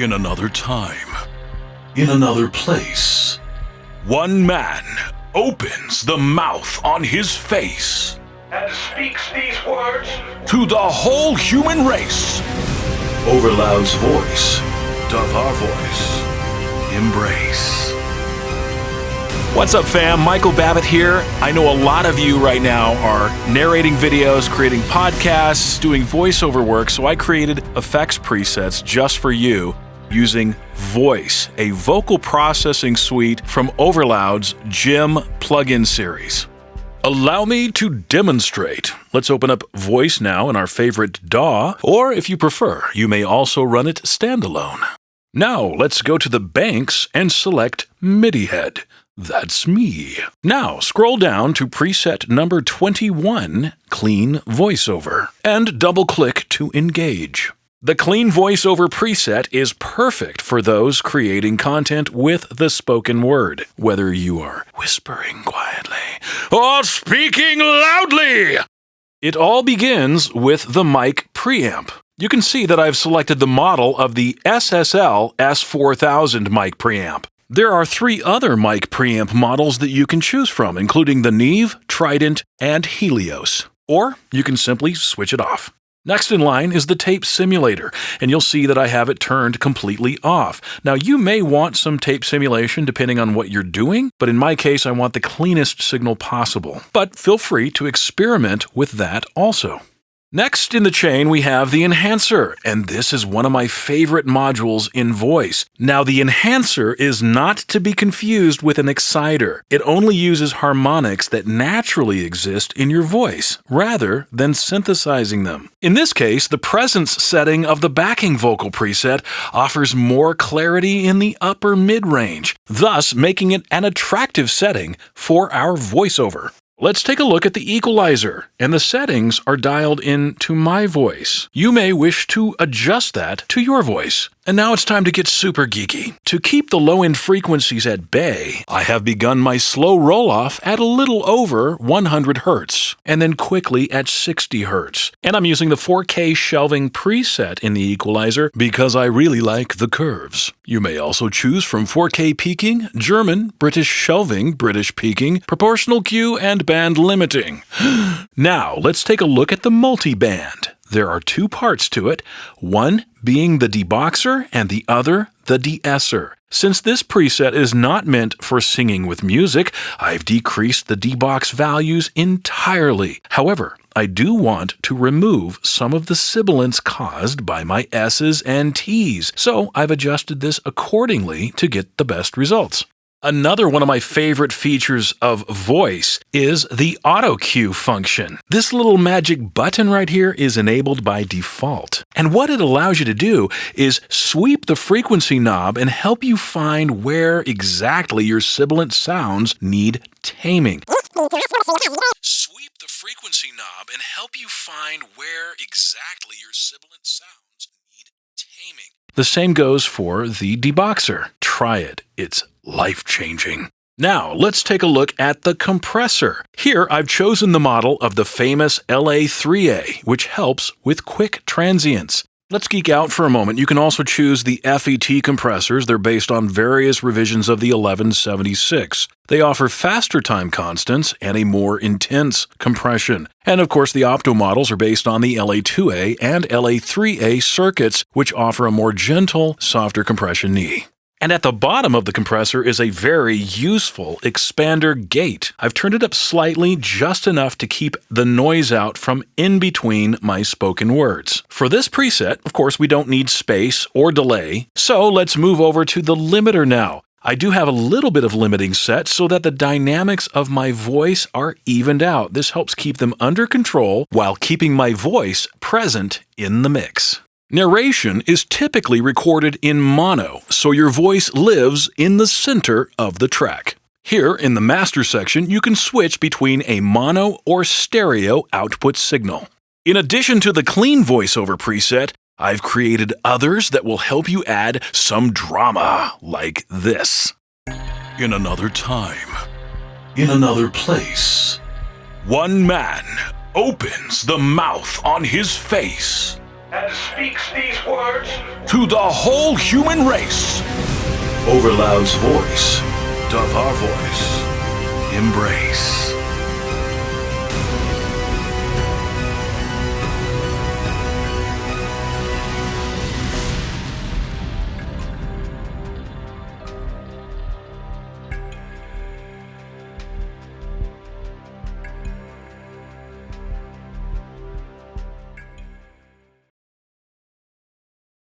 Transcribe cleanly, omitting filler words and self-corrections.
in another time, in another place. One man opens the mouth on his face and speaks these words to the whole human race. Overloud's voice doth our voice embrace. What's up, fam? Michael Babbitt here. I know a lot of you right now are narrating videos, creating podcasts, doing voiceover work, so I created effects presets just for you using Voice, a vocal processing suite from Overloud's Gym plugin series. Allow me to demonstrate. Let's open up Voice now in our favorite DAW, or if you prefer, you may also run it standalone. Now, let's go to the banks and select MIDIhead. That's me. Now, scroll down to preset number 21, Clean Voiceover, and double-click to engage. The Clean Voiceover preset is perfect for those creating content with the spoken word, whether you are whispering quietly or speaking loudly. It all begins with the mic preamp. You can see that I've selected the model of the SSL S4000 mic preamp. There are 3 other mic preamp models that you can choose from, including the Neve, Trident, and Helios. Or you can simply switch it off. Next in line is the tape simulator, and you'll see that I have it turned completely off. Now, you may want some tape simulation depending on what you're doing, but in my case, I want the cleanest signal possible. But feel free to experiment with that also. Next in the chain, we have the enhancer, and this is one of my favorite modules in Voice. Now, the enhancer is not to be confused with an exciter. It only uses harmonics that naturally exist in your voice, rather than synthesizing them. In this case, the presence setting of the backing vocal preset offers more clarity in the upper mid-range, thus making it an attractive setting for our voiceover. Let's take a look at the Equalizer, and the settings are dialed in to my voice. You may wish to adjust that to your voice. And now it's time to get super geeky. To keep the low-end frequencies at bay, I have begun my slow roll-off at a little over 100 Hz, and then quickly at 60 Hz. And I'm using the 4K shelving preset in the Equalizer because I really like the curves. You may also choose from 4K peaking, German, British shelving, British peaking, proportional Q, and band limiting. Now, let's take a look at the multi-band. There are 2 parts to it, one being the deboxer and the other the De-Esser. Since this preset is not meant for singing with music, I've decreased the debox values entirely. However, I do want to remove some of the sibilance caused by my S's and T's, so I've adjusted this accordingly to get the best results. Another one of my favorite features of Voice is the auto cue function. This little magic button right here is enabled by default. And what it allows you to do is sweep the frequency knob and help you find where exactly your sibilant sounds need taming. Sweep the frequency knob and help you find where exactly your sibilant sounds need taming. The same goes for the deboxer. Try it. It's life-changing. Now, let's take a look at the compressor. Here, I've chosen the model of the famous LA3A, which helps with quick transients. Let's geek out for a moment. You can also choose the FET compressors. They're based on various revisions of the 1176. They offer faster time constants and a more intense compression. And of course, the Opto models are based on the LA2A and LA3A circuits, which offer a more gentle, softer compression knee. And at the bottom of the compressor is a very useful expander gate. I've turned it up slightly, just enough to keep the noise out from in between my spoken words. For this preset, of course, we don't need space or delay, so let's move over to the limiter now. I do have a little bit of limiting set so that the dynamics of my voice are evened out. This helps keep them under control while keeping my voice present in the mix. Narration is typically recorded in mono, so your voice lives in the center of the track. Here in the master section, you can switch between a mono or stereo output signal. In addition to the clean voiceover preset, I've created others that will help you add some drama like this. In another time, in another place, one man opens the mouth on his face and speaks these words to the whole human race. Overloud's voice doth our voice embrace.